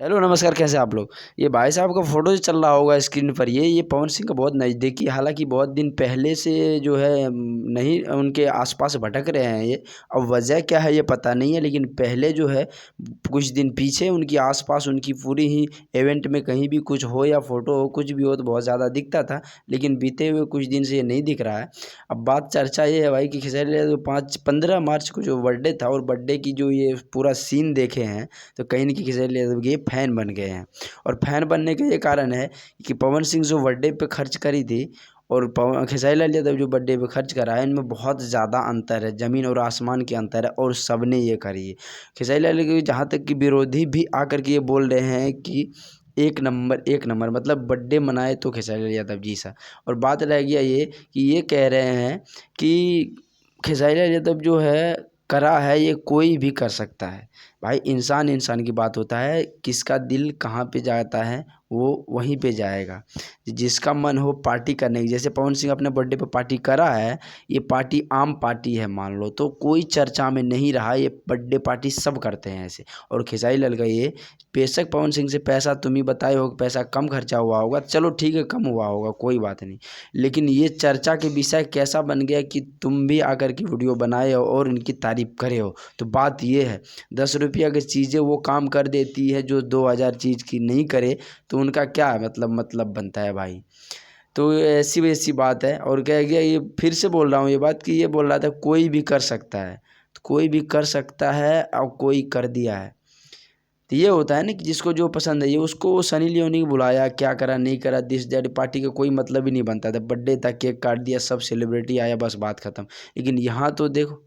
Hello नमस्कार, कैसे आप लोग। ये भाई साहब का फ़ोटो जो चल रहा होगा स्क्रीन पर, ये पवन सिंह का बहुत नज़दीकी, हालाँकि बहुत दिन पहले से जो है नहीं उनके आस-पास भटक रहे हैं ये। अब वजह क्या है ये पता नहीं है, लेकिन पहले जो है कुछ दिन पीछे उनकी आस-पास उनकी पूरी ही इवेंट में कहीं भी कुछ हो या फ़ोटो हो, कुछ भी हो तो बहुत ज़्यादा दिखता था, लेकिन बीते हुए कुछ दिन से ये नहीं दिख रहा है। अब बात चर्चा ये है भाई कि खेसारी लाल जो 15 मार्च को जो बर्थडे था और बर्थडे की जो ये पूरा सीन देखे हैं, तो कहीं न कहीं खेसारी यादव के फ़ैन बन गए हैं। और फ़ैन बनने का ये कारण है कि पवन सिंह जो बर्थडे पे खर्च करी थी और खेसारी लाल यादव जो बर्थडे पे खर्च करा है, इनमें बहुत ज़्यादा अंतर है, ज़मीन और आसमान के अंतर है और सबने ये करी है। खेसारी लाल के जहाँ तक कि विरोधी भी आकर के ये बोल रहे हैं कि एक नंबर मतलब बर्थडे मनाए तो खेसारी लाल यादव जी सा। और बात रह गया ये कि ये कह रहे हैं कि खेसारी लाल यादव जो है करा है, ये कोई भी कर सकता है। भाई इंसान की बात होता है, किसका दिल कहाँ पे जाता है वो वहीं पे जाएगा। जिसका मन हो पार्टी करने की, जैसे पवन सिंह अपने बर्थडे पे पार्टी करा है, ये पार्टी आम पार्टी है मान लो, तो कोई चर्चा में नहीं रहा, ये बर्थडे पार्टी सब करते हैं ऐसे। और खेसारी लाल का ये बेशक पवन सिंह से पैसा तुम ही बताए हो, पैसा कम खर्चा हुआ होगा, चलो ठीक है कम हुआ होगा कोई बात नहीं, लेकिन ये चर्चा के विषय कैसा बन गया कि तुम भी आकर के वीडियो बनाए हो और इनकी तारीफ करे हो। तो बात ये है, 10 रुपया की चीज़ें वो काम कर देती है जो 2000 चीज़ की नहीं करे, तो उनका क्या मतलब बनता है भाई। तो ऐसी वैसी बात है। और क्या गया, ये फिर से बोल रहा हूँ ये बात कि ये बोल रहा था कोई भी कर सकता है, तो कोई भी कर सकता है और कोई कर दिया है। तो ये होता है ना कि जिसको जो पसंद है, ये उसको सनी लियोनी ने बुलाया, क्या करा नहीं करा, दिस दैट, पार्टी का कोई मतलब ही नहीं बनता था। बर्थडे था, केक काट दिया, सब सेलिब्रिटी आया, बस बात खत्म। लेकिन यहाँ तो देखो